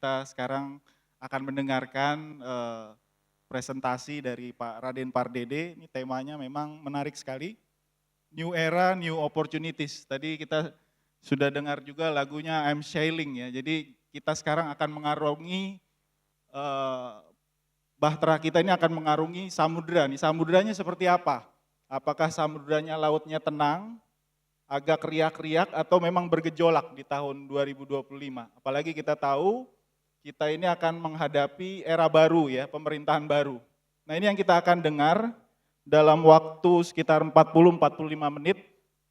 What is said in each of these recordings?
kita sekarang akan mendengarkan presentasi dari Pak Raden Pardede. Ini temanya memang menarik sekali. New Era, New Opportunities. Tadi kita sudah dengar juga lagunya I'm Sailing ya. Jadi kita sekarang akan mengarungi bahtera kita ini akan mengarungi samudera. Nih samuderanya seperti apa? Apakah samuderanya lautnya tenang, agak riak-riak atau memang bergejolak di tahun 2025. Apalagi kita tahu kita ini akan menghadapi era baru ya, pemerintahan baru. Nah ini yang kita akan dengar dalam waktu sekitar 40-45 menit.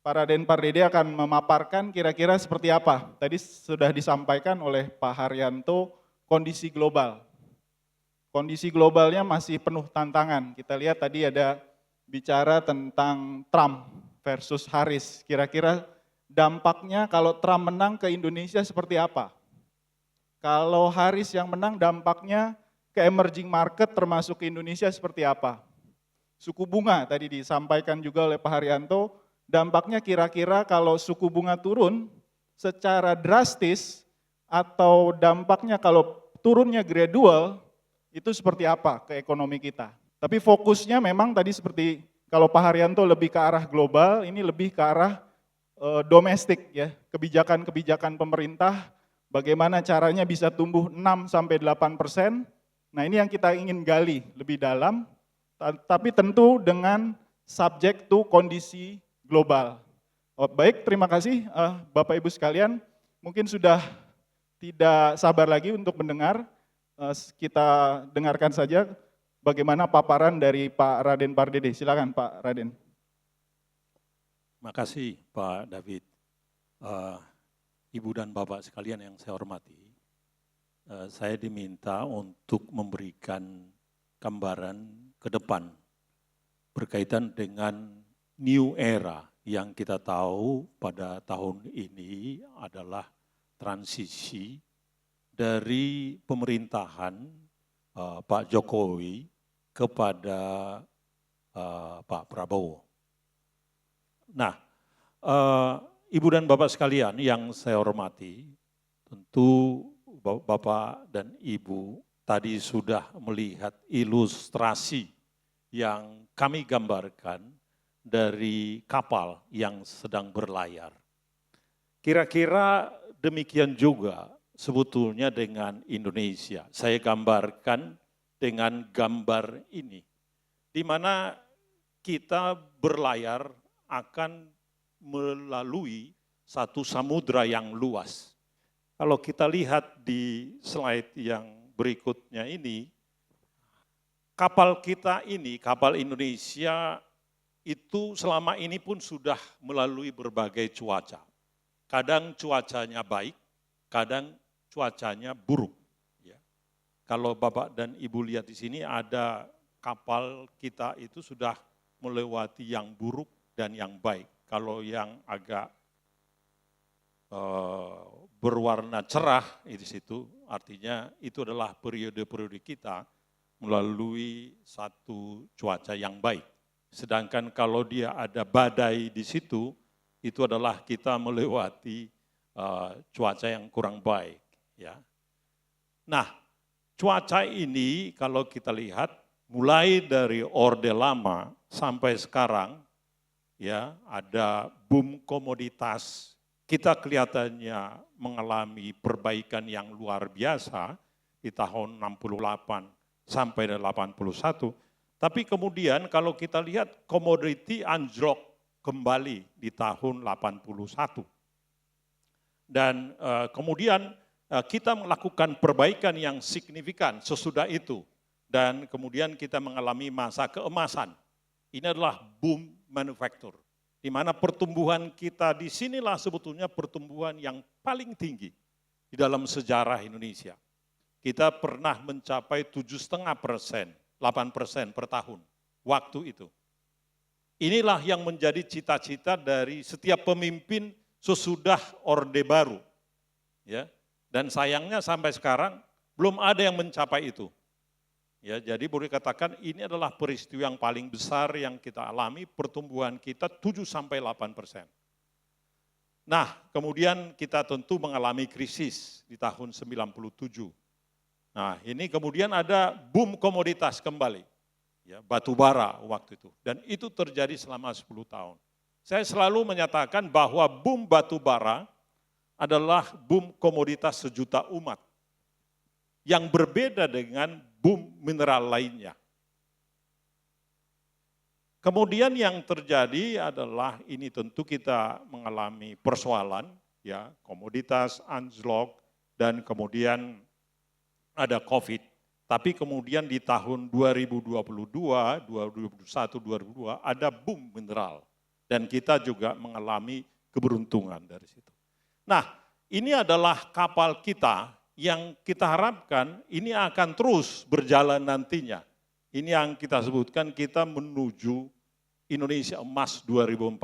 Pak Raden Pardede akan memaparkan kira-kira seperti apa. Tadi sudah disampaikan oleh Pak Haryanto kondisi global. Kondisi globalnya masih penuh tantangan. Kita lihat tadi ada bicara tentang Trump versus Harris. Kira-kira dampaknya kalau Trump menang ke Indonesia seperti apa? Kalau Harris yang menang dampaknya ke emerging market termasuk ke Indonesia seperti apa? Suku bunga tadi disampaikan juga oleh Pak Haryanto, dampaknya kira-kira kalau suku bunga turun secara drastis atau dampaknya kalau turunnya gradual itu seperti apa ke ekonomi kita. Tapi fokusnya memang tadi seperti kalau Pak Haryanto lebih ke arah global, ini lebih ke arah domestik ya, kebijakan-kebijakan pemerintah, bagaimana caranya bisa tumbuh 6-8%. Nah ini yang kita ingin gali lebih dalam, tapi tentu dengan subject to kondisi global. Baik, terima kasih Bapak Ibu sekalian, mungkin sudah tidak sabar lagi untuk mendengar, kita dengarkan saja bagaimana paparan dari Pak Raden Pardede. Silakan Pak Raden. Terima kasih Pak David. Ibu dan Bapak sekalian yang saya hormati, saya diminta untuk memberikan gambaran ke depan berkaitan dengan new era yang kita tahu pada tahun ini adalah transisi dari pemerintahan Pak Jokowi kepada Pak Prabowo. Nah, Ibu dan Bapak sekalian yang saya hormati, tentu Bapak dan Ibu tadi sudah melihat ilustrasi yang kami gambarkan dari kapal yang sedang berlayar. Kira-kira demikian juga sebetulnya dengan Indonesia. Saya gambarkan dengan gambar ini, di mana kita berlayar akan melalui satu samudra yang luas. Kalau kita lihat di slide yang berikutnya ini, kapal kita ini, kapal Indonesia itu selama ini pun sudah melalui berbagai cuaca. Kadang cuacanya baik, kadang cuacanya buruk. Ya. Kalau Bapak dan Ibu lihat di sini ada kapal kita itu sudah melewati yang buruk dan yang baik. Kalau yang agak berwarna cerah di situ, artinya itu adalah periode-periode kita melalui satu cuaca yang baik. Sedangkan kalau dia ada badai di situ, itu adalah kita melewati cuaca yang kurang baik. Ya. Nah, cuaca ini kalau kita lihat mulai dari Orde Lama sampai sekarang, ya ada boom komoditas, kita kelihatannya mengalami perbaikan yang luar biasa di tahun 68 sampai 81. Tapi kemudian kalau kita lihat komoditi anjlok kembali di tahun 81. Dan kemudian kita melakukan perbaikan yang signifikan sesudah itu. Dan kemudian kita mengalami masa keemasan. Ini adalah boom manufaktur, di mana pertumbuhan kita di sinilah sebetulnya pertumbuhan yang paling tinggi di dalam sejarah Indonesia. Kita pernah mencapai 7,5%, 8% per tahun waktu itu. Inilah yang menjadi cita-cita dari setiap pemimpin sesudah Orde Baru. Ya. Dan sayangnya sampai sekarang belum ada yang mencapai itu. Ya, jadi boleh katakan ini adalah peristiwa yang paling besar yang kita alami, pertumbuhan kita 7-8%. Nah, kemudian kita tentu mengalami krisis di tahun 97. Nah, ini kemudian ada boom komoditas kembali, ya, batu bara waktu itu. Dan itu terjadi selama 10 tahun. Saya selalu menyatakan bahwa boom batu bara adalah boom komoditas sejuta umat, yang berbeda dengan boom mineral lainnya. Kemudian yang terjadi adalah ini tentu kita mengalami persoalan, ya, komoditas anjlok dan kemudian ada COVID. Tapi kemudian di tahun 2022, 2021, 2022 ada boom mineral dan kita juga mengalami keberuntungan dari situ. Nah, ini adalah kapal kita yang kita harapkan ini akan terus berjalan nantinya. Ini yang kita sebutkan kita menuju Indonesia Emas 2045.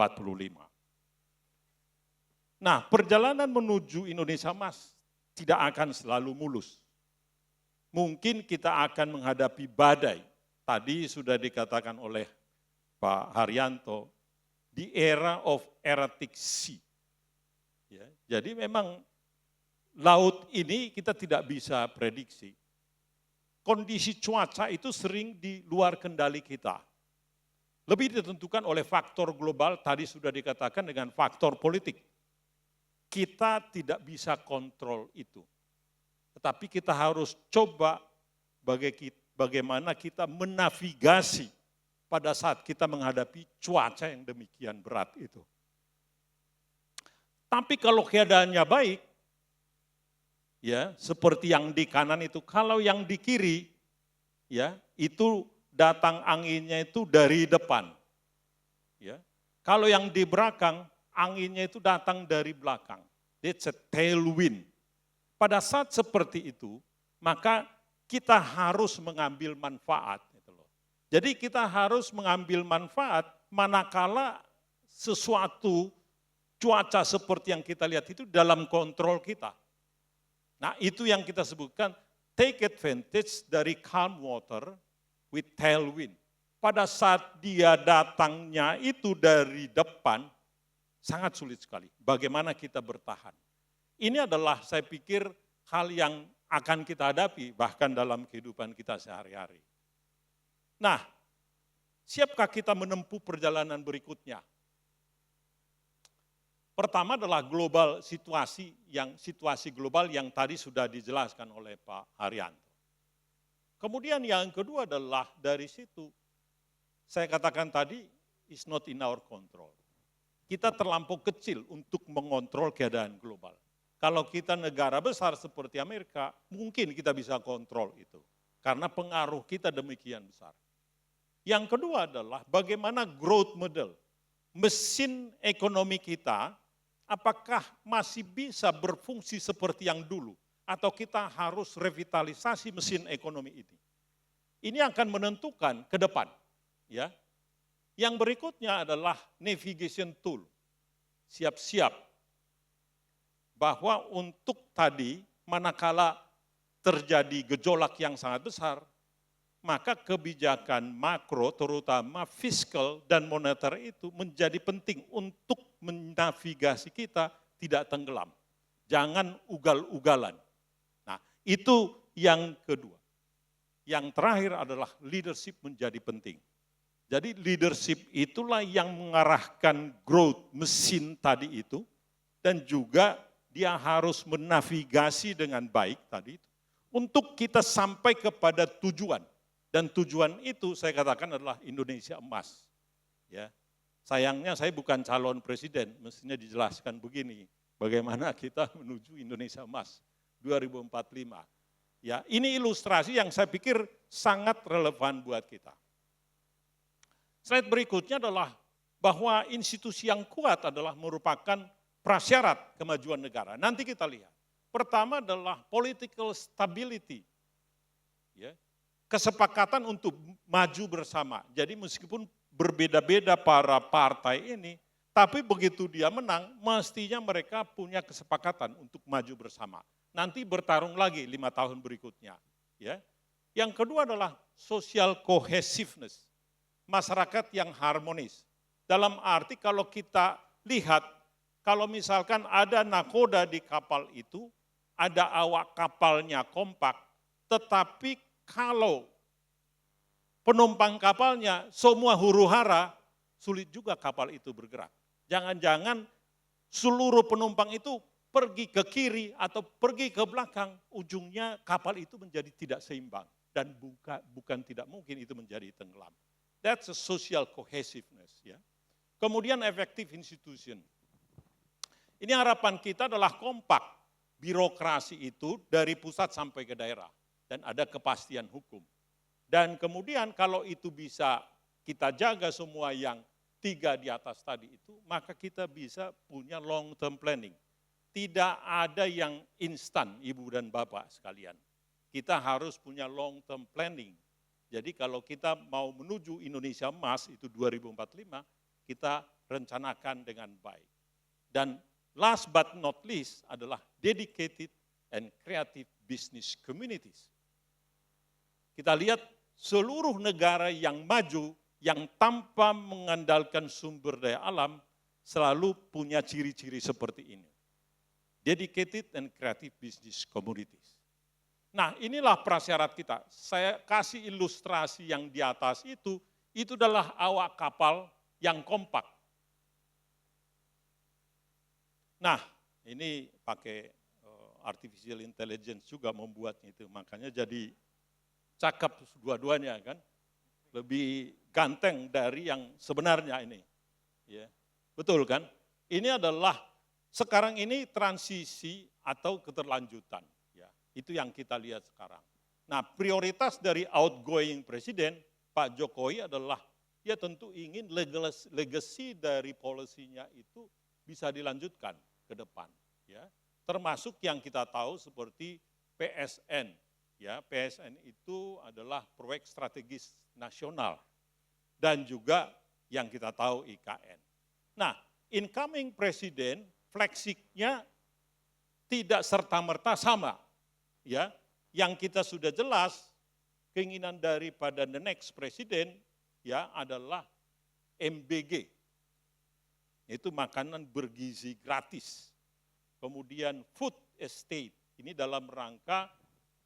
Nah, perjalanan menuju Indonesia Emas tidak akan selalu mulus. Mungkin kita akan menghadapi badai. Tadi sudah dikatakan oleh Pak Haryanto, the era of erratic sea. Ya, jadi memang laut ini kita tidak bisa prediksi. Kondisi cuaca itu sering di luar kendali kita. Lebih ditentukan oleh faktor global, tadi sudah dikatakan dengan faktor politik. Kita tidak bisa kontrol itu. Tetapi kita harus coba bagaimana kita menavigasi pada saat kita menghadapi cuaca yang demikian berat itu. Tapi kalau keadaannya baik, ya, seperti yang di kanan itu, kalau yang di kiri, ya, itu datang anginnya itu dari depan. Ya. Kalau yang di belakang, anginnya itu datang dari belakang. That's a tailwind. Pada saat seperti itu, maka kita harus mengambil manfaat. Gitu loh. Jadi kita harus mengambil manfaat manakala sesuatu cuaca seperti yang kita lihat itu dalam kontrol kita. Nah, itu yang kita sebutkan take advantage dari calm water with tailwind. Pada saat dia datangnya itu dari depan, sangat sulit sekali. Bagaimana kita bertahan? Ini adalah saya pikir hal yang akan kita hadapi bahkan dalam kehidupan kita sehari-hari. Nah, siapkah kita menempuh perjalanan berikutnya? Pertama adalah global situasi global yang tadi sudah dijelaskan oleh Pak Haryanto. Kemudian yang kedua adalah dari situ, saya katakan tadi, is not in our control. Kita terlampau kecil untuk mengontrol keadaan global. Kalau kita negara besar seperti Amerika, mungkin kita bisa kontrol itu. Karena pengaruh kita demikian besar. Yang kedua adalah bagaimana growth model, mesin ekonomi kita, apakah masih bisa berfungsi seperti yang dulu atau kita harus revitalisasi mesin ekonomi ini. Ini akan menentukan ke depan, ya. Yang berikutnya adalah navigation tool. Siap-siap bahwa untuk tadi manakala terjadi gejolak yang sangat besar, maka kebijakan makro terutama fiskal dan moneter itu menjadi penting untuk menavigasi kita tidak tenggelam. Jangan ugal-ugalan. Nah, itu yang kedua. Yang terakhir adalah leadership menjadi penting. Jadi leadership itulah yang mengarahkan growth mesin tadi itu dan juga dia harus menavigasi dengan baik tadi itu untuk kita sampai kepada tujuan. Dan tujuan itu saya katakan adalah Indonesia Emas. Ya. Sayangnya saya bukan calon presiden, mestinya dijelaskan begini, bagaimana kita menuju Indonesia Emas 2045. Ya, ini ilustrasi yang saya pikir sangat relevan buat kita. Slide berikutnya adalah bahwa institusi yang kuat adalah merupakan prasyarat kemajuan negara. Nanti kita lihat. Pertama adalah political stability. Ya. Kesepakatan untuk maju bersama. Jadi meskipun berbeda-beda para partai ini, tapi begitu dia menang, mestinya mereka punya kesepakatan untuk maju bersama. Nanti bertarung lagi 5 tahun berikutnya. Ya. Yang kedua adalah social cohesiveness, masyarakat yang harmonis. Dalam arti kalau kita lihat kalau misalkan ada nakoda di kapal itu, ada awak kapalnya kompak, tetapi kalau penumpang kapalnya semua huru-hara, sulit juga kapal itu bergerak. Jangan-jangan seluruh penumpang itu pergi ke kiri atau pergi ke belakang, ujungnya kapal itu menjadi tidak seimbang. Dan bukan tidak mungkin itu menjadi tenggelam. That's a social cohesiveness. Ya. Kemudian effective institution. Ini harapan kita adalah kompak birokrasi itu dari pusat sampai ke daerah. Dan ada kepastian hukum. Dan kemudian kalau itu bisa kita jaga semua yang 3 di atas tadi itu, maka kita bisa punya long term planning. Tidak ada yang instan, Ibu dan Bapak sekalian. Kita harus punya long term planning. Jadi kalau kita mau menuju Indonesia Emas itu 2045, kita rencanakan dengan baik. Dan last but not least adalah dedicated and creative business communities. Kita lihat seluruh negara yang maju, yang tanpa mengandalkan sumber daya alam, selalu punya ciri-ciri seperti ini. Dedicated and creative business communities. Nah, inilah prasyarat kita. Saya kasih ilustrasi yang di atas itu adalah awak kapal yang kompak. Nah, ini pakai artificial intelligence juga membuatnya itu, makanya jadi cakep dua-duanya kan. Lebih ganteng dari yang sebenarnya ini. Ya. Betul kan? Ini adalah sekarang ini transisi atau keterlanjutan. Itu yang kita lihat sekarang. Nah, prioritas dari outgoing presiden, Pak Jokowi adalah dia tentu ingin legacy dari polisinya itu bisa dilanjutkan ke depan. Ya. Termasuk yang kita tahu seperti PSN. Ya, PSN itu adalah proyek strategis nasional. Dan juga yang kita tahu IKN. Nah, incoming presiden, flagship-nya tidak serta-merta sama. Ya, yang kita sudah jelas keinginan daripada the next presiden ya adalah MBG. Itu makanan bergizi gratis. Kemudian food estate, ini dalam rangka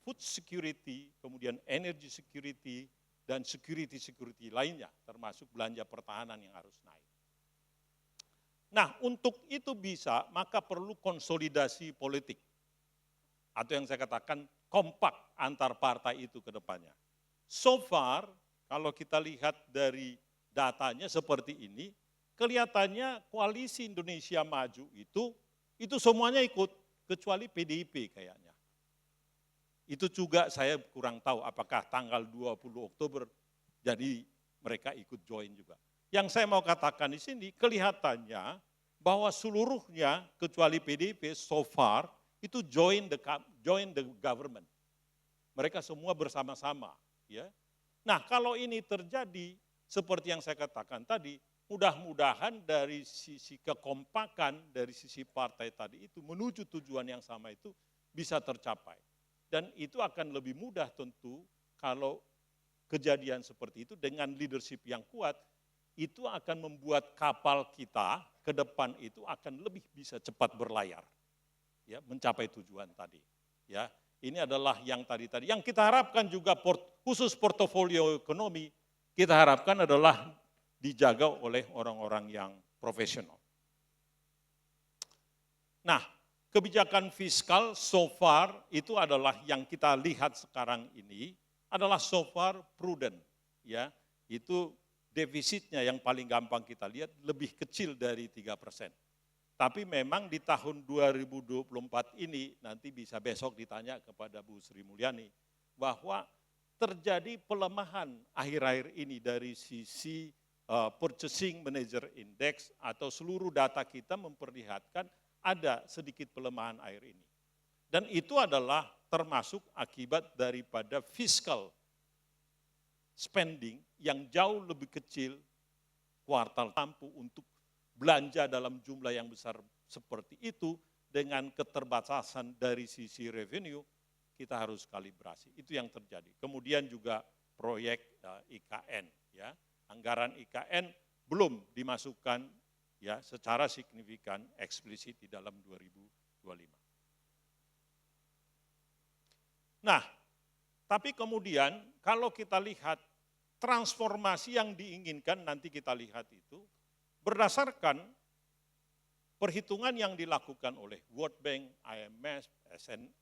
food security, kemudian energy security dan security lainnya termasuk belanja pertahanan yang harus naik. Nah, untuk itu bisa maka perlu konsolidasi politik. Atau yang saya katakan kompak antar partai itu ke depannya. So far, kalau kita lihat dari datanya seperti ini, kelihatannya koalisi Indonesia Maju itu semuanya ikut, kecuali PDIP kayaknya. Itu juga saya kurang tahu apakah tanggal 20 Oktober jadi mereka ikut join juga. Yang saya mau katakan di sini, kelihatannya bahwa seluruhnya kecuali PDIP so far, itu join the government. Mereka semua bersama-sama. Ya. Nah, kalau ini terjadi, seperti yang saya katakan tadi, mudah-mudahan dari sisi kekompakan, dari sisi partai tadi itu, menuju tujuan yang sama itu bisa tercapai. Dan itu akan lebih mudah tentu kalau kejadian seperti itu dengan leadership yang kuat, itu akan membuat kapal kita ke depan itu akan lebih bisa cepat berlayar. Ya, mencapai tujuan tadi. Ya, ini adalah yang tadi. Yang kita harapkan juga khusus portofolio ekonomi, kita harapkan adalah dijaga oleh orang-orang yang profesional. Nah, kebijakan fiskal so far itu adalah yang kita lihat sekarang ini adalah so far prudent. Ya, itu defisitnya yang paling gampang kita lihat lebih kecil dari 3%. Tapi memang di tahun 2024 ini, nanti bisa besok ditanya kepada Bu Sri Mulyani, bahwa terjadi pelemahan akhir-akhir ini dari sisi Purchasing Manager Index atau seluruh data kita memperlihatkan ada sedikit pelemahan akhir ini. Dan itu adalah termasuk akibat daripada fiscal spending yang jauh lebih kecil kuartal mampu untuk belanja dalam jumlah yang besar seperti itu dengan keterbatasan dari sisi revenue, kita harus kalibrasi. Itu yang terjadi. Kemudian juga proyek IKN. Ya. Anggaran IKN belum dimasukkan ya secara signifikan eksplisit di dalam 2025. Nah, tapi kemudian kalau kita lihat transformasi yang diinginkan nanti kita lihat itu berdasarkan perhitungan yang dilakukan oleh World Bank, IMF,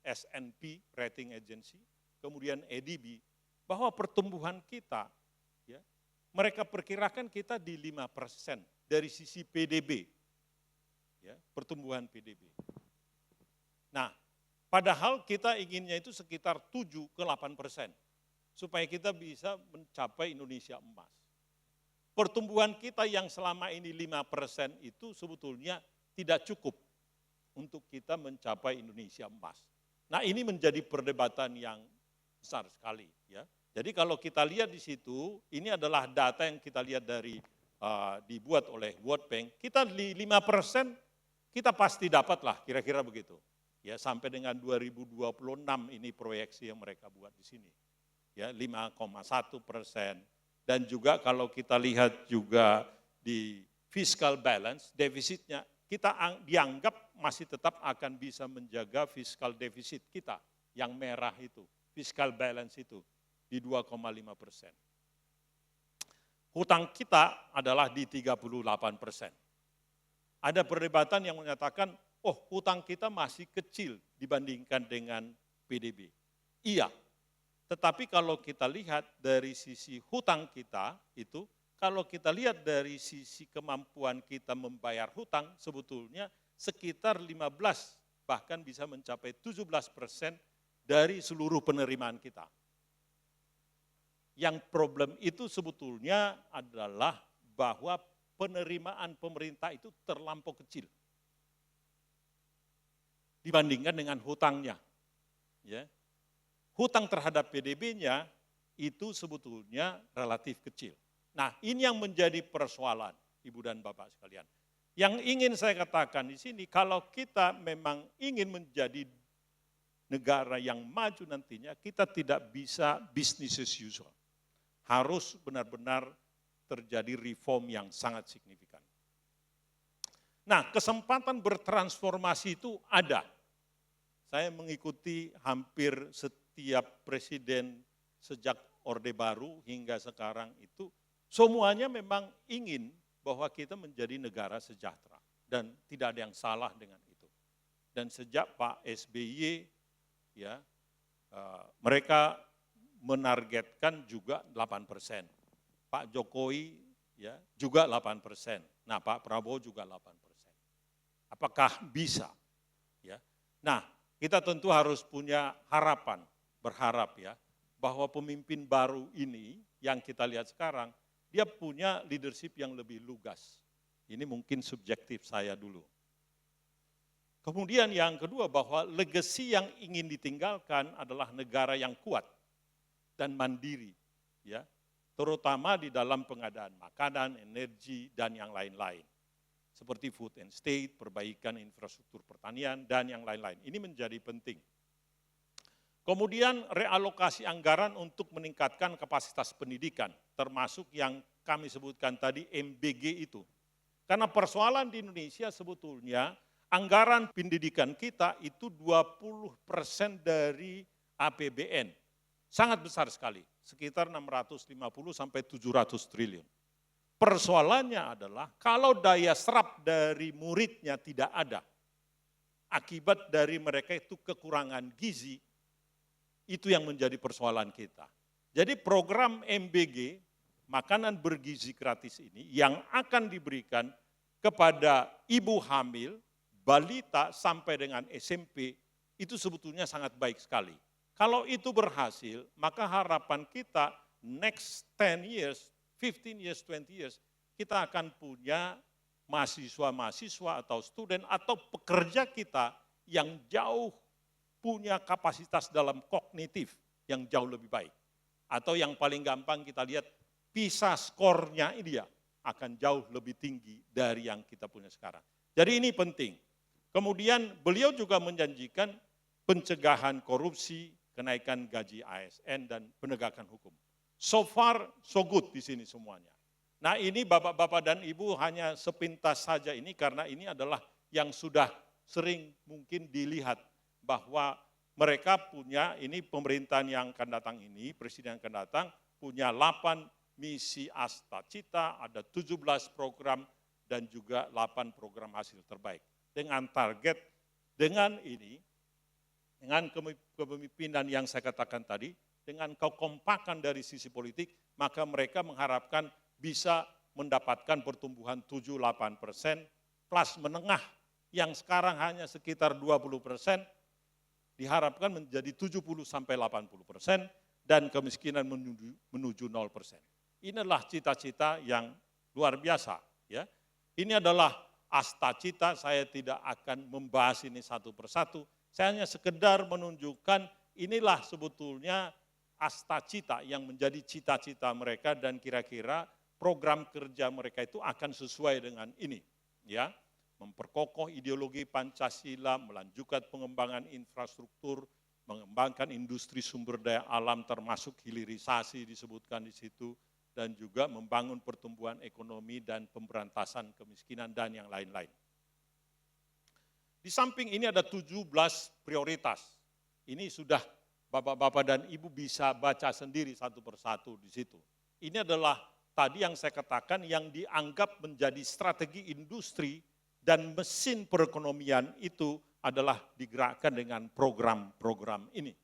S&P Rating Agency, kemudian ADB, bahwa pertumbuhan kita, ya, mereka perkirakan kita di 5% dari sisi PDB, ya, pertumbuhan PDB. Nah, padahal kita inginnya itu sekitar 7 ke 8%, supaya kita bisa mencapai Indonesia emas. Pertumbuhan kita yang selama ini 5% itu sebetulnya tidak cukup untuk kita mencapai Indonesia emas. Nah, ini menjadi perdebatan yang besar sekali, ya. Jadi kalau kita lihat di situ, ini adalah data yang kita lihat dari dibuat oleh World Bank, kita di 5% kita pasti dapat lah, kira-kira begitu. Ya, sampai dengan 2026 ini proyeksi yang mereka buat di sini. Ya, 5,1%. Dan juga kalau kita lihat juga di fiscal balance, defisitnya, kita dianggap masih tetap akan bisa menjaga fiscal defisit kita, yang merah itu, fiscal balance itu, di 2,5%. Hutang kita adalah di 38%. Ada perdebatan yang menyatakan, oh hutang kita masih kecil dibandingkan dengan PDB. Iya, tetapi kalau kita lihat dari sisi hutang kita itu, kalau kita lihat dari sisi kemampuan kita membayar hutang, sebetulnya sekitar 15 bahkan bisa mencapai 17% dari seluruh penerimaan kita. Yang problem itu sebetulnya adalah bahwa penerimaan pemerintah itu terlampau kecil dibandingkan dengan hutangnya. Ya. Hutang terhadap PDB-nya itu sebetulnya relatif kecil. Nah, ini yang menjadi persoalan, Ibu dan Bapak sekalian. Yang ingin saya katakan di sini, kalau kita memang ingin menjadi negara yang maju nantinya, kita tidak bisa business as usual. Harus benar-benar terjadi reform yang sangat signifikan. Nah, kesempatan bertransformasi itu ada. Saya mengikuti hampir setiap presiden sejak Orde Baru hingga sekarang itu, semuanya memang ingin bahwa kita menjadi negara sejahtera. Dan tidak ada yang salah dengan itu. Dan sejak Pak SBY, ya, mereka menargetkan juga 8%. Pak Jokowi ya juga 8%. Nah, Pak Prabowo juga 8%. Apakah bisa? Ya. Nah, kita tentu harus punya harapan, berharap ya, bahwa pemimpin baru ini yang kita lihat sekarang, dia punya leadership yang lebih lugas. Ini mungkin subjektif saya dulu. Kemudian yang kedua, bahwa legacy yang ingin ditinggalkan adalah negara yang kuat dan mandiri, ya, terutama di dalam pengadaan makanan, energi, dan yang lain-lain. Seperti food and state, perbaikan infrastruktur pertanian, dan yang lain-lain. Ini menjadi penting. Kemudian realokasi anggaran untuk meningkatkan kapasitas pendidikan, termasuk yang kami sebutkan tadi MBG itu. Karena persoalan di Indonesia sebetulnya anggaran pendidikan kita itu 20% dari APBN. Sangat besar sekali, sekitar 650 sampai 700 triliun. Persoalannya adalah kalau daya serap dari muridnya tidak ada, akibat dari mereka itu kekurangan gizi, itu yang menjadi persoalan kita. Jadi program MBG, makanan bergizi gratis ini, yang akan diberikan kepada ibu hamil, balita sampai dengan SMP, itu sebetulnya sangat baik sekali. Kalau itu berhasil, maka harapan kita next 10 years, 15 years, 20 years, kita akan punya mahasiswa-mahasiswa atau student atau pekerja kita yang jauh punya kapasitas dalam kognitif yang jauh lebih baik. Atau yang paling gampang kita lihat, PISA skornya ini dia akan jauh lebih tinggi dari yang kita punya sekarang. Jadi ini penting. Kemudian beliau juga menjanjikan pencegahan korupsi, kenaikan gaji ASN, dan penegakan hukum. So far, so good di sini semuanya. Nah ini Bapak-Bapak dan Ibu hanya sepintas saja ini karena ini adalah yang sudah sering mungkin dilihat bahwa mereka punya, ini pemerintahan yang akan datang ini, presiden yang akan datang, punya 8 misi Asta Cita, ada 17 program dan juga 8 program hasil terbaik. Dengan target, dengan ini, dengan kepemimpinan yang saya katakan tadi, dengan kekompakan dari sisi politik, maka mereka mengharapkan bisa mendapatkan pertumbuhan 7-8%, plus menengah yang sekarang hanya sekitar 20%, diharapkan menjadi 70-80%, dan kemiskinan menuju 0%. Inilah cita-cita yang luar biasa. Ya. Ini adalah Asta Cita, saya tidak akan membahas ini satu persatu, saya hanya sekedar menunjukkan inilah sebetulnya Asta Cita yang menjadi cita-cita mereka dan kira-kira program kerja mereka itu akan sesuai dengan ini. Ya, memperkokoh ideologi Pancasila, melanjutkan pengembangan infrastruktur, mengembangkan industri sumber daya alam termasuk hilirisasi disebutkan di situ, dan juga membangun pertumbuhan ekonomi dan pemberantasan kemiskinan dan yang lain-lain. Di samping ini ada 17 prioritas. Ini sudah Bapak-bapak dan Ibu bisa baca sendiri satu persatu di situ. Ini adalah tadi yang saya katakan yang dianggap menjadi strategi industri dan mesin perekonomian itu adalah digerakkan dengan program-program ini.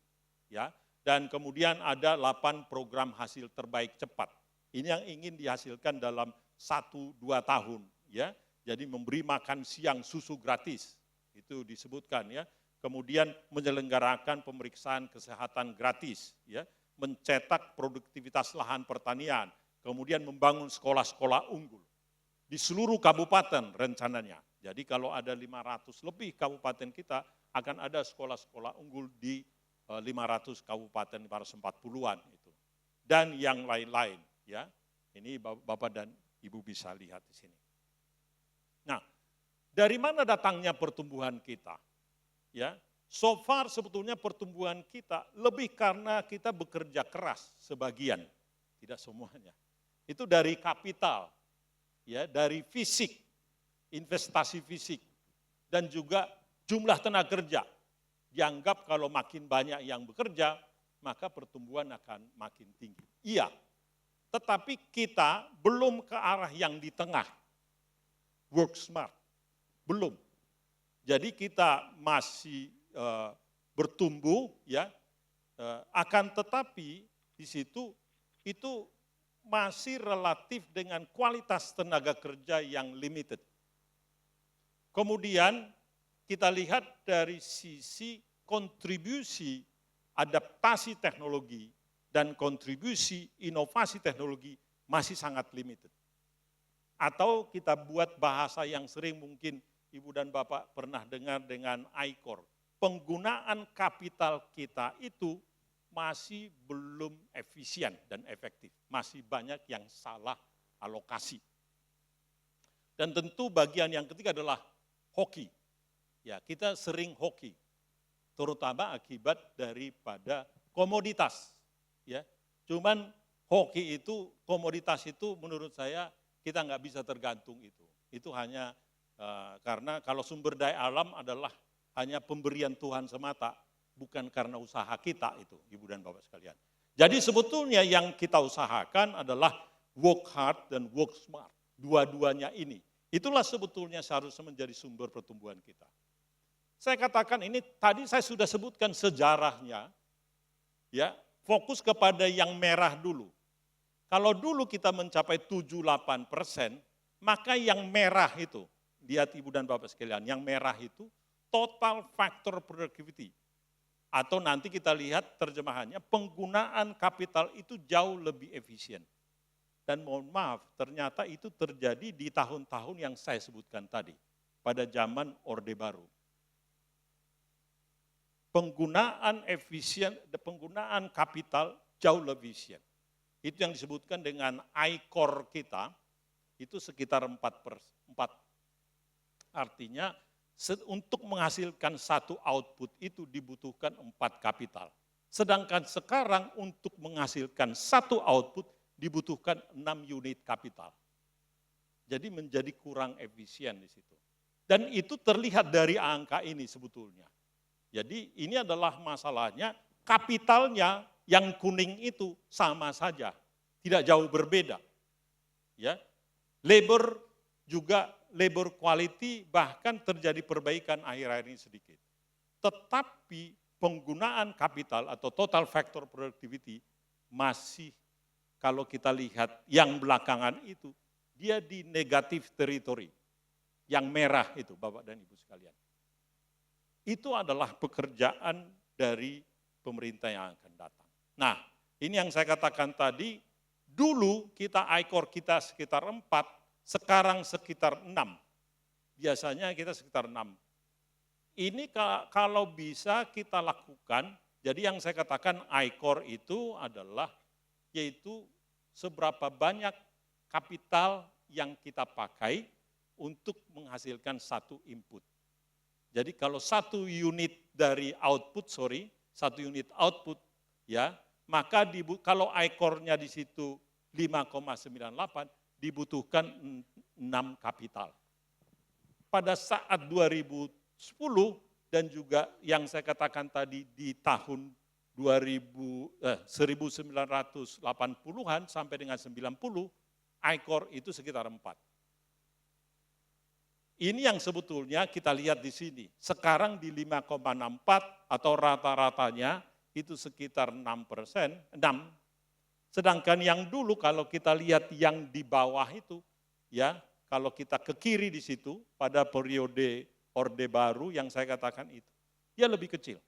Ya, dan kemudian ada 8 program hasil terbaik cepat. Ini yang ingin dihasilkan dalam 1-2 tahun. Ya, jadi memberi makan siang susu gratis, itu disebutkan ya. Kemudian menyelenggarakan pemeriksaan kesehatan gratis, ya, mencetak produktivitas lahan pertanian, kemudian membangun sekolah-sekolah unggul di seluruh kabupaten rencananya. Jadi kalau ada 500 lebih kabupaten kita, akan ada sekolah-sekolah unggul di 500 kabupaten, 540-an itu. Dan yang lain-lain, ya. Ini Bapak dan Ibu bisa lihat di sini. Nah, dari mana datangnya pertumbuhan kita? Ya, so far sebetulnya pertumbuhan kita lebih karena kita bekerja keras sebagian, tidak semuanya. Itu dari kapital, ya, dari fisik, investasi fisik, dan juga jumlah tenaga kerja. Dianggap kalau makin banyak yang bekerja, maka pertumbuhan akan makin tinggi. Iya, tetapi kita belum ke arah yang di tengah, work smart, belum. Jadi kita masih bertumbuh, ya, akan tetapi di situ itu masih relatif dengan kualitas tenaga kerja yang limited. Kemudian kita lihat dari sisi kontribusi adaptasi teknologi dan kontribusi inovasi teknologi masih sangat limited. Atau kita buat bahasa yang sering mungkin Ibu dan Bapak pernah dengar dengan ICOR. Penggunaan kapital kita itu masih belum efisien dan efektif. Masih banyak yang salah alokasi. Dan tentu bagian yang ketiga adalah hoki. Ya, kita sering hoki, terutama akibat daripada komoditas. Ya, cuman hoki itu, komoditas itu menurut saya kita nggak bisa tergantung itu. Itu hanya karena kalau sumber daya alam adalah hanya pemberian Tuhan semata, bukan karena usaha kita itu, Ibu dan Bapak sekalian. Jadi sebetulnya yang kita usahakan adalah work hard dan work smart. Dua-duanya ini. Itulah sebetulnya seharusnya menjadi sumber pertumbuhan kita. Saya katakan ini tadi saya sudah sebutkan sejarahnya, ya, fokus kepada yang merah dulu. Kalau dulu kita mencapai 7-8%, maka yang merah itu, lihat Ibu dan Bapak sekalian, yang merah itu total factor productivity. Atau nanti kita lihat terjemahannya, penggunaan kapital itu jauh lebih efisien. Dan mohon maaf, ternyata itu terjadi di tahun-tahun yang saya sebutkan tadi, pada zaman Orde Baru. Penggunaan efisien, penggunaan kapital jauh lebih efisien. Itu yang disebutkan dengan ICOR kita, itu sekitar 4. Artinya untuk menghasilkan satu output itu dibutuhkan 4 kapital. Sedangkan sekarang untuk menghasilkan satu output dibutuhkan 6 unit kapital. Jadi menjadi kurang efisien di situ. Dan itu terlihat dari angka ini sebetulnya. Jadi ini adalah masalahnya, kapitalnya yang kuning itu sama saja, tidak jauh berbeda. Ya, labor juga labor quality bahkan terjadi perbaikan akhir-akhir ini sedikit. Tetapi penggunaan kapital atau total factor productivity masih, kalau kita lihat yang belakangan itu, dia di negative territory. Yang merah itu Bapak dan Ibu sekalian. Itu adalah pekerjaan dari pemerintah yang akan datang. Nah, ini yang saya katakan tadi, dulu kita ICOR kita sekitar 4, sekarang sekitar 6. Biasanya kita sekitar 6. Ini kalau bisa kita lakukan, jadi yang saya katakan ICOR itu adalah, yaitu seberapa banyak kapital yang kita pakai untuk menghasilkan satu input. Jadi kalau satu unit output ya, maka kalau ICOR-nya di situ 5,98 dibutuhkan 6 kapital. Pada saat 2010 dan juga yang saya katakan tadi di tahun 1980-an sampai dengan 90, ICOR itu sekitar 4. Ini yang sebetulnya kita lihat di sini. Sekarang di 5,64 atau rata-ratanya itu sekitar 6%, 6. Sedangkan yang dulu kalau kita lihat yang di bawah itu, ya kalau kita ke kiri di situ pada periode Orde Baru yang saya katakan itu, dia lebih kecil.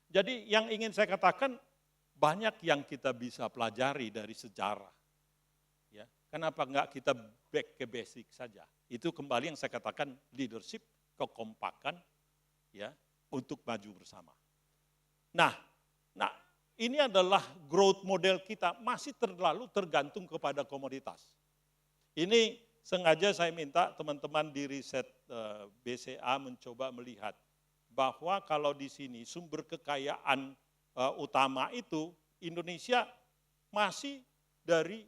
Jadi yang ingin saya katakan, banyak yang kita bisa pelajari dari sejarah. Ya, kenapa enggak kita back ke basic saja? Itu kembali yang saya katakan leadership, kekompakan, ya, untuk maju bersama. Nah, ini adalah growth model kita masih terlalu tergantung kepada komoditas. Ini sengaja saya minta teman-teman di riset BCA mencoba melihat bahwa kalau di sini sumber kekayaan utama itu Indonesia masih dari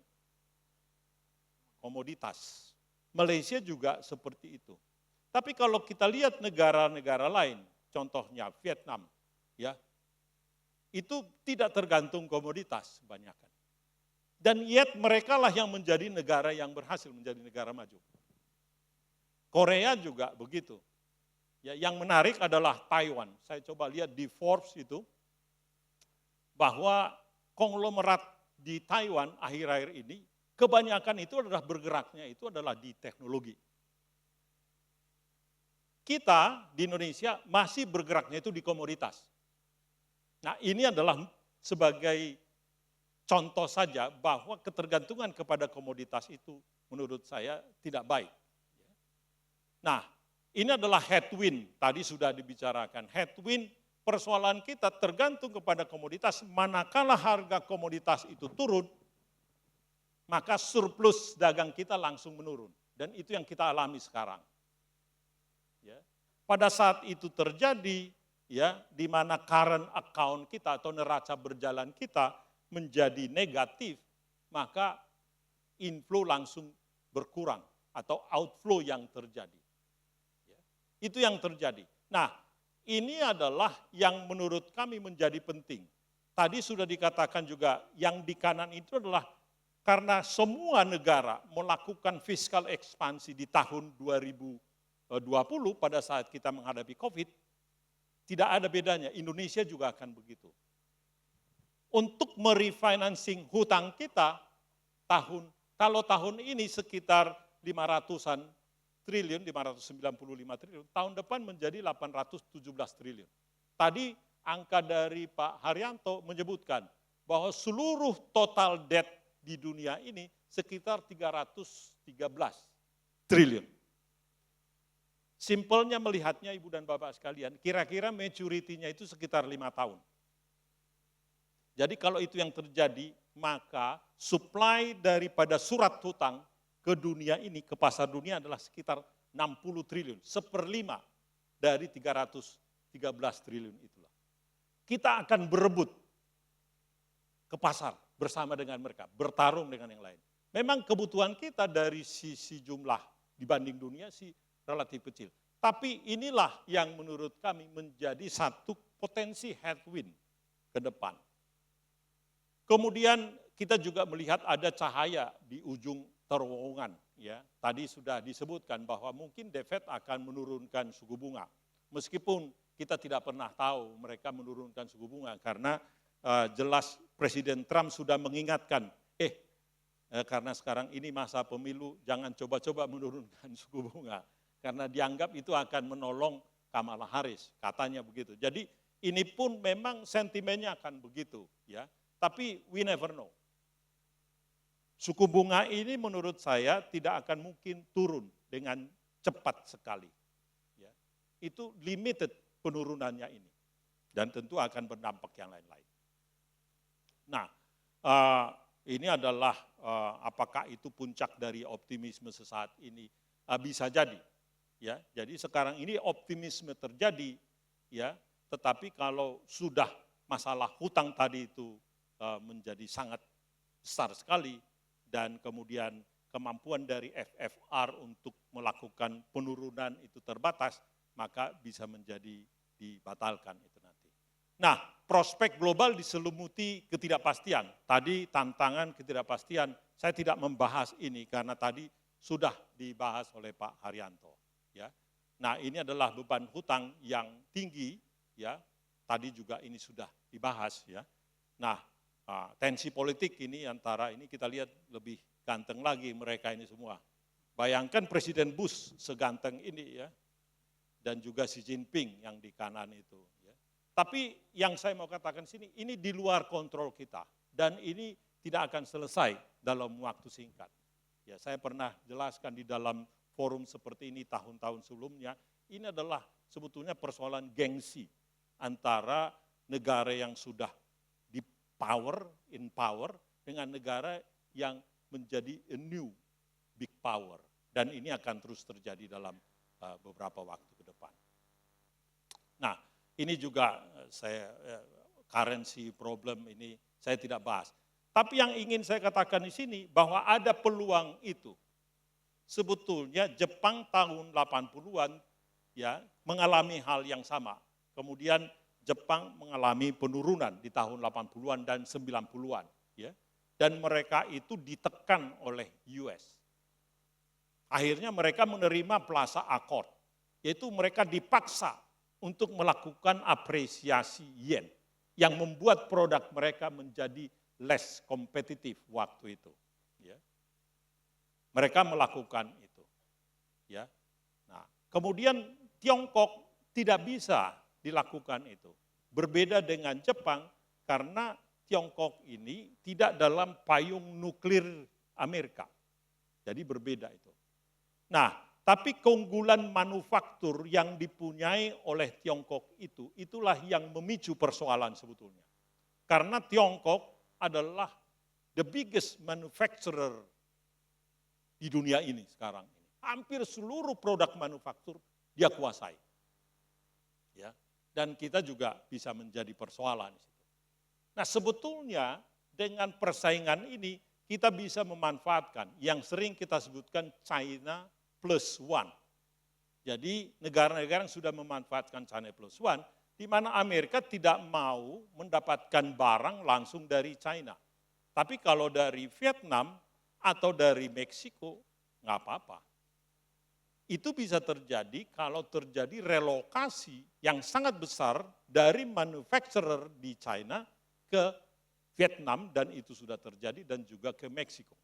komoditas. Malaysia juga seperti itu. Tapi kalau kita lihat negara-negara lain, contohnya Vietnam, ya, itu tidak tergantung komoditas kebanyakan. Dan yet mereka lah yang menjadi negara yang berhasil menjadi negara maju. Korea juga begitu. Ya, yang menarik adalah Taiwan. Saya coba lihat di Forbes itu, bahwa konglomerat di Taiwan akhir-akhir ini, kebanyakan itu adalah bergeraknya itu adalah di teknologi. Kita di Indonesia masih bergeraknya itu di komoditas. Nah, ini adalah sebagai contoh saja bahwa ketergantungan kepada komoditas itu menurut saya tidak baik. Nah, ini adalah headwind, tadi sudah dibicarakan. Headwind, persoalan kita tergantung kepada komoditas, manakala harga komoditas itu turun, maka surplus dagang kita langsung menurun. Dan itu yang kita alami sekarang. Ya. Pada saat itu terjadi, ya, di mana current account kita atau neraca berjalan kita menjadi negatif, maka inflow langsung berkurang atau outflow yang terjadi. Ya. Itu yang terjadi. Nah, ini adalah yang menurut kami menjadi penting. Tadi sudah dikatakan juga yang di kanan itu adalah karena semua negara melakukan fiskal ekspansi di tahun 2020 pada saat kita menghadapi COVID, tidak ada bedanya, Indonesia juga akan begitu. Untuk merefinancing hutang kita, kalau tahun ini sekitar 500-an triliun, 595 triliun, tahun depan menjadi 817 triliun. Tadi angka dari Pak Haryanto menyebutkan bahwa seluruh total debt di dunia ini sekitar 313 triliun. Simpelnya melihatnya Ibu dan Bapak sekalian, kira-kira maturity-nya itu sekitar 5 tahun. Jadi kalau itu yang terjadi, maka supply daripada surat hutang ke dunia ini, ke pasar dunia adalah sekitar 60 triliun, 1/5 dari 313 triliun itulah. Kita akan berebut ke pasar bersama dengan mereka, bertarung dengan yang lain. Memang kebutuhan kita dari sisi jumlah dibanding dunia sih relatif kecil. Tapi inilah yang menurut kami menjadi satu potensi headwind ke depan. Kemudian kita juga melihat ada cahaya di ujung terowongan. Ya, tadi sudah disebutkan bahwa mungkin The Fed akan menurunkan suku bunga. Meskipun kita tidak pernah tahu mereka menurunkan suku bunga karena jelas Presiden Trump sudah mengingatkan, karena sekarang ini masa pemilu jangan coba-coba menurunkan suku bunga. Karena dianggap itu akan menolong Kamala Harris, katanya begitu. Jadi ini pun memang sentimennya akan begitu, ya. Tapi we never know. Suku bunga ini menurut saya tidak akan mungkin turun dengan cepat sekali. Ya. Itu limited penurunannya ini. Dan tentu akan berdampak yang lain-lain. Nah, ini adalah apakah itu puncak dari optimisme sesaat ini? Bisa jadi. Ya, jadi sekarang ini optimisme terjadi, ya. Tetapi kalau sudah masalah hutang tadi itu menjadi sangat besar sekali, dan kemudian kemampuan dari FFR untuk melakukan penurunan itu terbatas, maka bisa menjadi dibatalkan itu nanti. Nah, prospek global diselumuti ketidakpastian. Tadi tantangan ketidakpastian, saya tidak membahas ini karena tadi sudah dibahas oleh Pak Haryanto. Ya. Nah, ini adalah beban hutang yang tinggi, ya. Tadi juga ini sudah dibahas, ya. Nah, tensi politik ini antara ini kita lihat lebih ganteng lagi mereka ini semua. Bayangkan Presiden Bush seganteng ini, ya, dan juga Xi Jinping yang di kanan itu. Ya. Tapi yang saya mau katakan sini, ini di luar kontrol kita dan ini tidak akan selesai dalam waktu singkat. Ya, saya pernah jelaskan di dalam forum seperti ini tahun-tahun sebelumnya. Ini adalah sebetulnya persoalan gengsi antara negara yang sudah in power dengan negara yang menjadi a new big power. Dan ini akan terus terjadi dalam beberapa waktu ke depan. Nah, ini juga currency problem ini saya tidak bahas. Tapi yang ingin saya katakan di sini bahwa ada peluang itu. Sebetulnya Jepang tahun 80-an ya mengalami hal yang sama. Kemudian Jepang mengalami penurunan di tahun 80-an dan 90-an. Ya. Dan mereka itu ditekan oleh US. Akhirnya mereka menerima Plaza Accord, yaitu mereka dipaksa untuk melakukan apresiasi yen, yang membuat produk mereka menjadi less kompetitif waktu itu. Ya. Mereka melakukan itu. Ya. Nah, kemudian Tiongkok tidak bisa dilakukan itu. Berbeda dengan Jepang karena Tiongkok ini tidak dalam payung nuklir Amerika. Jadi berbeda itu. Nah, tapi keunggulan manufaktur yang dipunyai oleh Tiongkok itu, itulah yang memicu persoalan sebetulnya. Karena Tiongkok adalah the biggest manufacturer di dunia ini sekarang. Hampir seluruh produk manufaktur dia kuasai. Ya. Dan kita juga bisa menjadi persoalan di situ. Nah, sebetulnya dengan persaingan ini kita bisa memanfaatkan yang sering kita sebutkan China plus one. Jadi negara-negara yang sudah memanfaatkan China plus one, di mana Amerika tidak mau mendapatkan barang langsung dari China. Tapi kalau dari Vietnam atau dari Meksiko, nggak apa-apa. Itu bisa terjadi kalau terjadi relokasi yang sangat besar dari manufacturer di China ke Vietnam, dan itu sudah terjadi, dan juga ke Meksiko.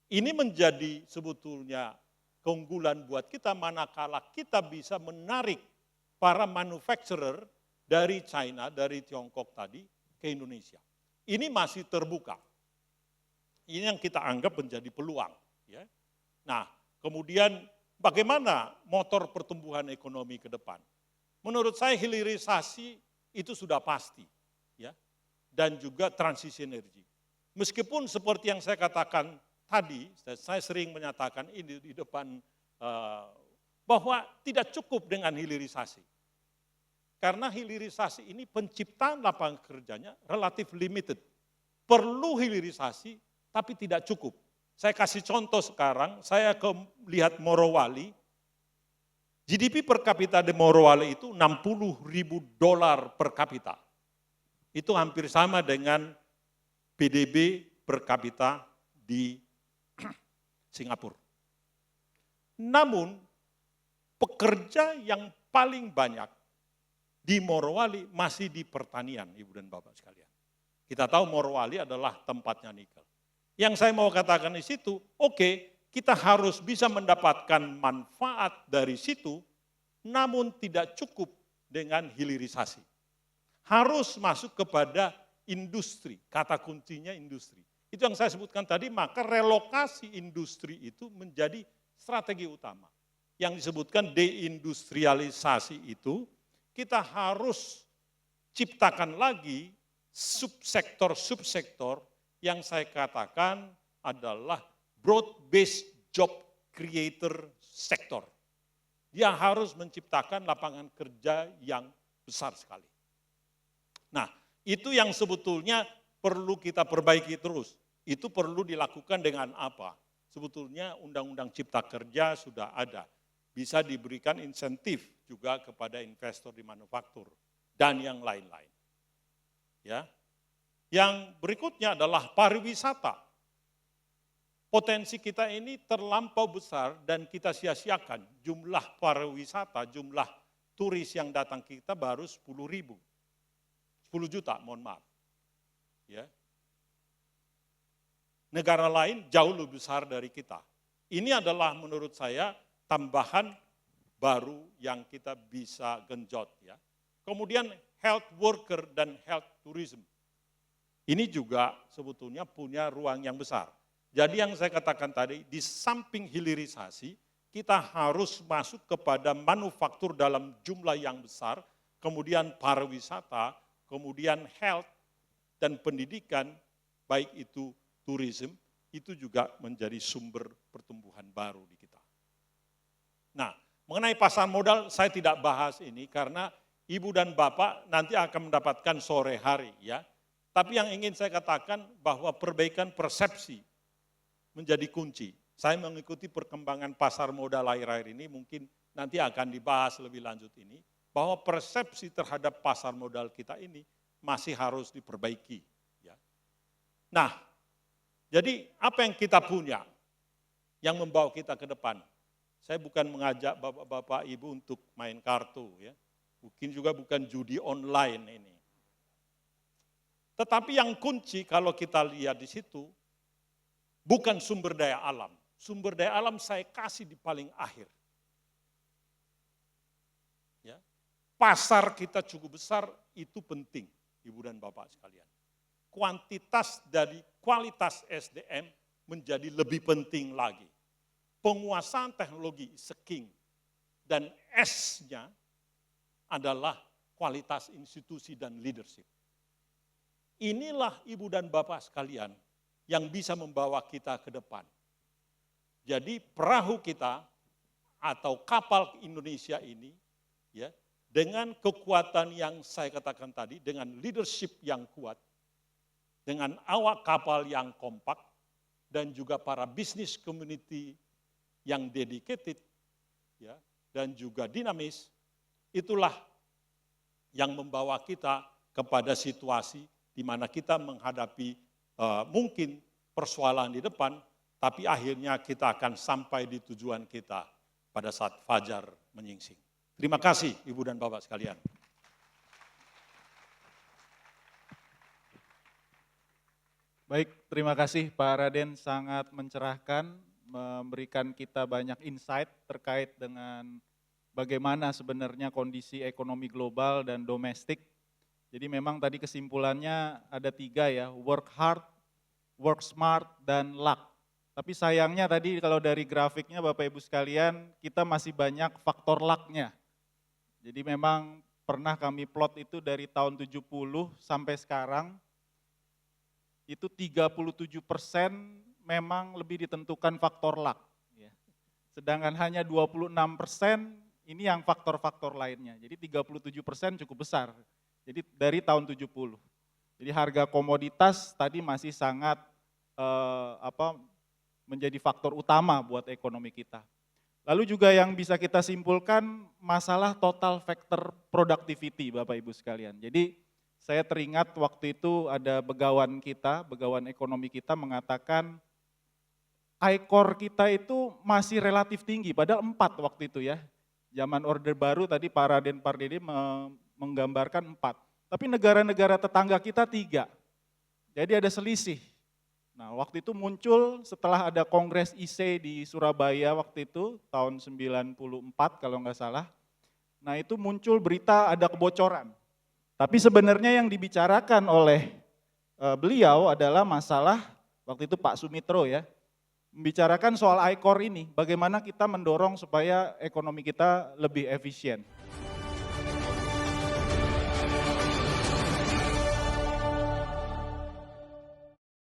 Ini menjadi sebetulnya keunggulan buat kita manakala kita bisa menarik para manufacturer dari China, dari Tiongkok tadi ke Indonesia. Ini masih terbuka. Ini yang kita anggap menjadi peluang. Ya. Nah, kemudian bagaimana motor pertumbuhan ekonomi ke depan? Menurut saya hilirisasi itu sudah pasti, ya, dan juga transisi energi. Meskipun seperti yang saya katakan tadi, saya sering menyatakan ini di depan bahwa tidak cukup dengan hilirisasi. Karena hilirisasi ini penciptaan lapangan kerjanya relatif limited. Perlu hilirisasi, tapi tidak cukup. Saya kasih contoh sekarang, saya lihat Morowali, GDP per kapita di Morowali itu $60.000 per kapita. Itu hampir sama dengan PDB per kapita di Singapura. Namun, pekerja yang paling banyak di Morowali masih di pertanian, Ibu dan Bapak sekalian. Kita tahu Morowali adalah tempatnya nikel. Yang saya mau katakan di situ, oke, kita harus bisa mendapatkan manfaat dari situ, namun tidak cukup dengan hilirisasi. Harus masuk kepada industri, kata kuncinya industri. Itu yang saya sebutkan tadi, maka relokasi industri itu menjadi strategi utama. Yang disebutkan deindustrialisasi itu, kita harus ciptakan lagi subsektor-subsektor yang saya katakan adalah broad-based job creator sektor. Dia harus menciptakan lapangan kerja yang besar sekali. Nah, itu yang sebetulnya perlu kita perbaiki terus. Itu perlu dilakukan dengan apa? Sebetulnya Undang-Undang Cipta Kerja sudah ada. Bisa diberikan insentif juga kepada investor di manufaktur dan yang lain-lain. Ya. Yang berikutnya adalah pariwisata. Potensi kita ini terlampau besar dan kita sia-siakan. Jumlah pariwisata, jumlah turis yang datang kita baru 10 juta, mohon maaf. Ya. Negara lain jauh lebih besar dari kita. Ini adalah menurut saya tambahan baru yang kita bisa genjot. Ya. Kemudian health worker dan health tourism. Ini juga sebetulnya punya ruang yang besar. Jadi yang saya katakan tadi, di samping hilirisasi, kita harus masuk kepada manufaktur dalam jumlah yang besar, kemudian pariwisata, kemudian health, dan pendidikan, baik itu tourism, itu juga menjadi sumber pertumbuhan baru di kita. Nah, mengenai pasar modal, saya tidak bahas ini karena Ibu dan Bapak nanti akan mendapatkan sore hari, ya. Tapi yang ingin saya katakan bahwa perbaikan persepsi menjadi kunci. Saya mengikuti perkembangan pasar modal akhir-akhir ini, mungkin nanti akan dibahas lebih lanjut ini, bahwa persepsi terhadap pasar modal kita ini masih harus diperbaiki. Ya. Nah, jadi apa yang kita punya yang membawa kita ke depan? Saya bukan mengajak bapak-bapak ibu untuk main kartu, ya. Mungkin juga bukan judi online ini. Tetapi yang kunci kalau kita lihat di situ, bukan sumber daya alam. Sumber daya alam saya kasih di paling akhir. Ya. Pasar kita cukup besar, itu penting, Ibu dan Bapak sekalian. Kuantitas dari kualitas SDM menjadi lebih penting lagi. Penguasaan teknologi is king. Dan S-nya adalah kualitas institusi dan leadership. Inilah Ibu dan Bapak sekalian yang bisa membawa kita ke depan. Jadi perahu kita atau kapal Indonesia ini, ya, dengan kekuatan yang saya katakan tadi, dengan leadership yang kuat, dengan awak kapal yang kompak, dan juga para business community yang dedicated, ya, dan juga dinamis, itulah yang membawa kita kepada situasi di mana kita menghadapi mungkin persoalan di depan, tapi akhirnya kita akan sampai di tujuan kita pada saat fajar menyingsing. Terima kasih Ibu dan Bapak sekalian. Baik, terima kasih Pak Raden, sangat mencerahkan, memberikan kita banyak insight terkait dengan bagaimana sebenarnya kondisi ekonomi global dan domestik. Jadi memang tadi kesimpulannya ada 3 ya, work hard, work smart, dan luck. Tapi sayangnya tadi kalau dari grafiknya Bapak Ibu sekalian, kita masih banyak faktor luck-nya. Jadi memang pernah kami plot itu dari tahun 70 sampai sekarang, itu 37% memang lebih ditentukan faktor luck. Ya. Sedangkan hanya 26% ini yang faktor-faktor lainnya. Jadi 37% cukup besar. Jadi dari tahun 70. Jadi harga komoditas tadi masih sangat menjadi faktor utama buat ekonomi kita. Lalu juga yang bisa kita simpulkan masalah total factor productivity Bapak Ibu sekalian. Jadi saya teringat waktu itu ada begawan kita, begawan ekonomi kita mengatakan I-core kita itu masih relatif tinggi, padahal 4 waktu itu ya. Zaman Orde Baru tadi Pak Raden Pardede menggambarkan 4. Tapi negara-negara tetangga kita 3. Jadi ada selisih. Nah, waktu itu muncul setelah ada Kongres IC di Surabaya waktu itu, tahun 94 kalau nggak salah. Nah, itu muncul berita ada kebocoran. Tapi sebenarnya yang dibicarakan oleh beliau adalah masalah, waktu itu Pak Sumitro ya, membicarakan soal I-Core ini, bagaimana kita mendorong supaya ekonomi kita lebih efisien.